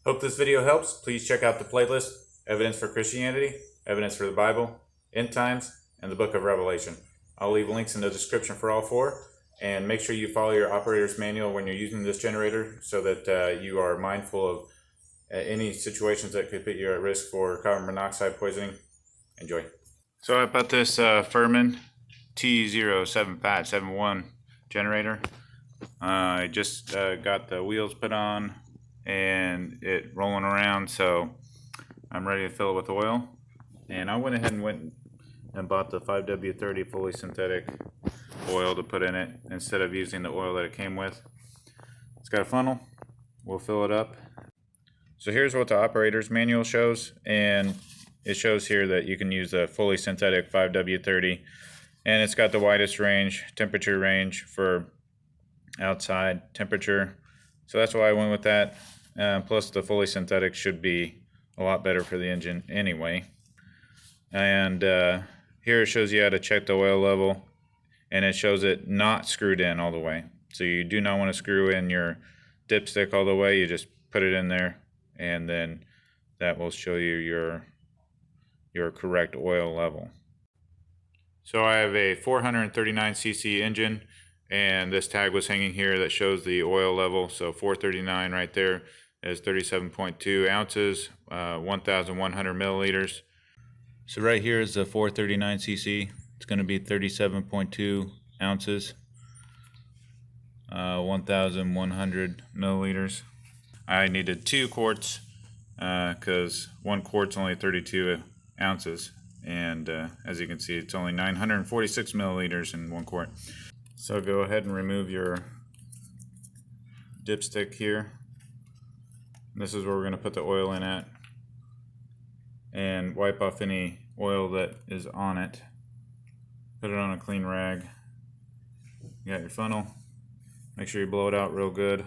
Hope this video helps. Please check out the playlist, Evidence for Christianity, Evidence for the Bible, End Times, and the Book of Revelation. I'll leave links in the description for all four, and make sure you follow your operator's manual when you're using this generator so that you are mindful of any situations that could put you at risk for carbon monoxide poisoning. Enjoy. So I put this Firman T07571 generator. I just got the wheels put on and it rolling around, so I'm ready to fill it with oil. And I went ahead and bought the 5W30 fully synthetic oil to put in it instead of using the oil that it came with. It's got a funnel. We'll fill it up. So here's what the operator's manual shows, and it shows here that you can use the fully synthetic 5W30, and it's got the widest range, temperature range for outside temperature. So that's why I went with that. Plus the fully synthetic should be a lot better for the engine anyway. And here it shows you how to check the oil level, and it shows it not screwed in all the way. So you do not want to screw in your dipstick all the way. You just put it in there, and then that will show you your correct oil level. So I have a 439cc engine, and this tag was hanging here that shows the oil level. So 439 right there is 37.2 ounces, 1,100 milliliters. So right here is the 439cc. It's going to be 37.2 ounces, 1,100 milliliters. I needed 2 quarts because 1 quart's only 32 ounces, and as you can see, it's only 946 milliliters in 1 quart. So go ahead and remove your dipstick here. This is where we're going to put the oil in at, and wipe off any oil that is on it. Put it on a clean rag. You got your funnel. Make sure you blow it out real good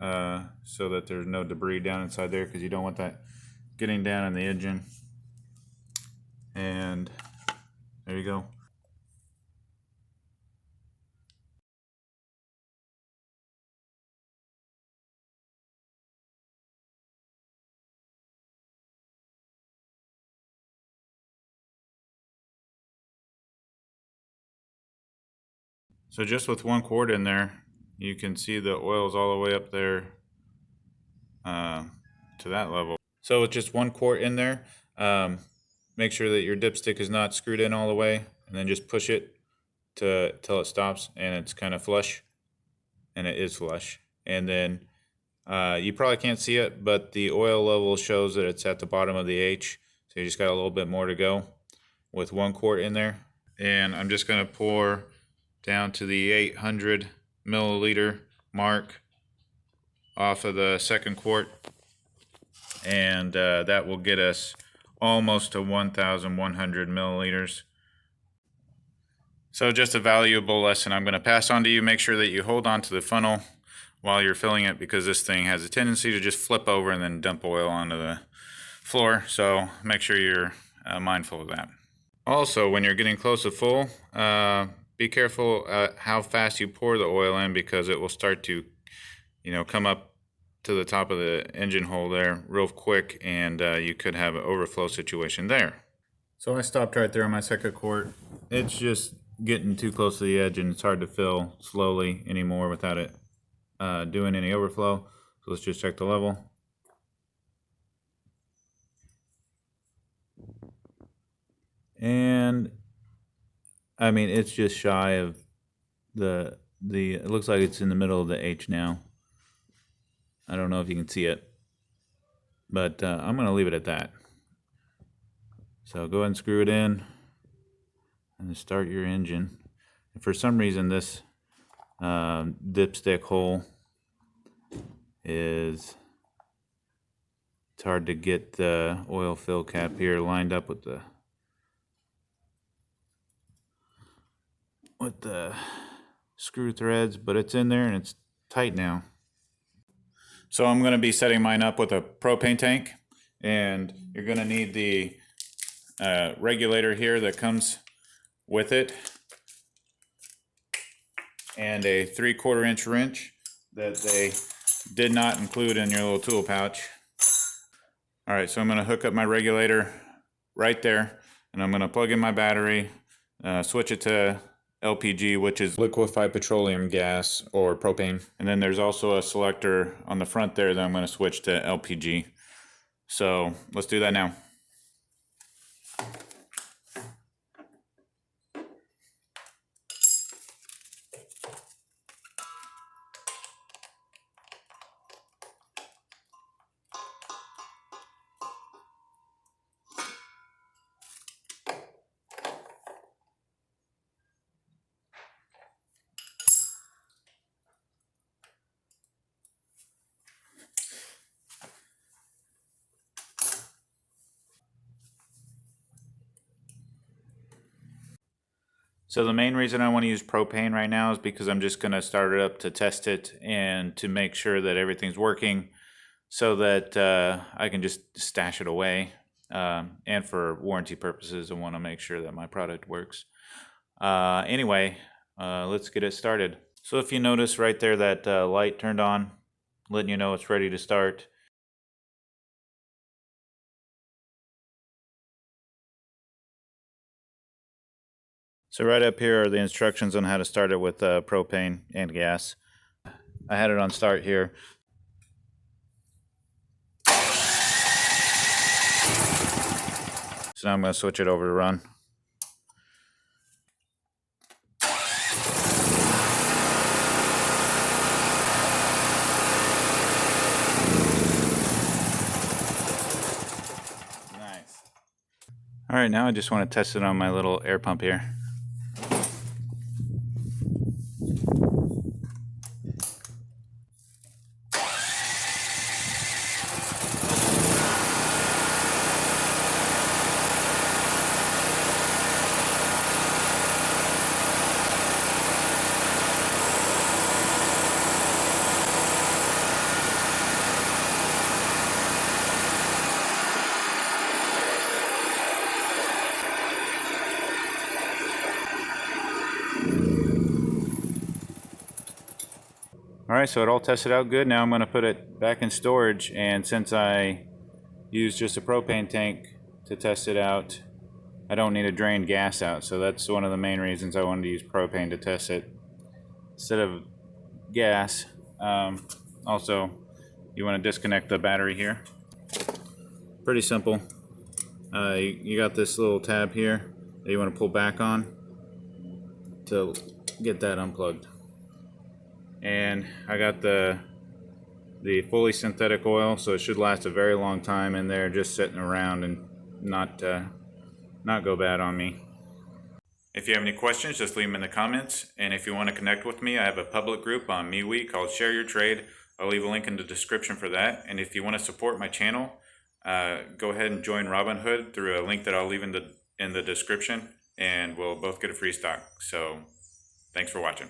so that there's no debris down inside there, because you don't want that getting down in the engine. And there you go. So just with 1 quart in there, you can see the oil's all the way up there to that level. So with just 1 quart in there, make sure that your dipstick is not screwed in all the way, and then just push it till it stops and it's kind of flush, and it is flush. And then you probably can't see it, but the oil level shows that it's at the bottom of the H, so you just got a little bit more to go with 1 quart in there. And I'm just going to pour down to the 800 milliliter mark off of the 2nd quart, and that will get us almost to 1,100 milliliters. So just a valuable lesson I'm going to pass on to you. Make sure that you hold on to the funnel while you're filling it, because this thing has a tendency to just flip over and then dump oil onto the floor. So make sure you're mindful of that. Also, when you're getting close to full, be careful how fast you pour the oil in, because it will start to, come up to the top of the engine hole there real quick, and you could have an overflow situation there. So I stopped right there on my 2nd quart. It's just getting too close to the edge, and it's hard to fill slowly anymore without it doing any overflow. So let's just check the level. And I mean, it's just shy of it looks like it's in the middle of the H now. I don't know if you can see it, but I'm going to leave it at that. So go ahead and screw it in and start your engine. And for some reason, this dipstick hole it's hard to get the oil fill cap here lined up with the screw threads, but it's in there and it's tight now. So I'm going to be setting mine up with a propane tank, and you're going to need the regulator here that comes with it, and a 3/4 inch wrench that they did not include in your little tool pouch. All right, so I'm gonna hook up my regulator right there, and I'm gonna plug in my battery, switch it to LPG, which is liquefied petroleum gas or propane. And then there's also a selector on the front there that I'm gonna switch to LPG. So let's do that now. So the main reason I want to use propane right now is because I'm just going to start it up to test it and to make sure that everything's working so that I can just stash it away. And for warranty purposes, I want to make sure that my product works. Anyway, let's get it started. So if you notice right there that light turned on, letting you know it's ready to start. So right up here are the instructions on how to start it with propane and gas. I had it on start here. So now I'm going to switch it over to run. Nice. All right, now I just want to test it on my little air pump here. Alright, so it all tested out good. Now I'm going to put it back in storage, and since I used just a propane tank to test it out, I don't need to drain gas out. So that's one of the main reasons I wanted to use propane to test it instead of gas. Also, you want to disconnect the battery here. Pretty simple. You got this little tab here that you want to pull back on to get that unplugged. And I got the fully synthetic oil, so it should last a very long time in there, just sitting around and not go bad on me. If you have any questions, just leave them in the comments. And if you want to connect with me, I have a public group on MeWe called Share Your Trade. I'll leave a link in the description for that. And if you want to support my channel, go ahead and join Robinhood through a link that I'll leave in the description, and we'll both get a free stock. So thanks for watching.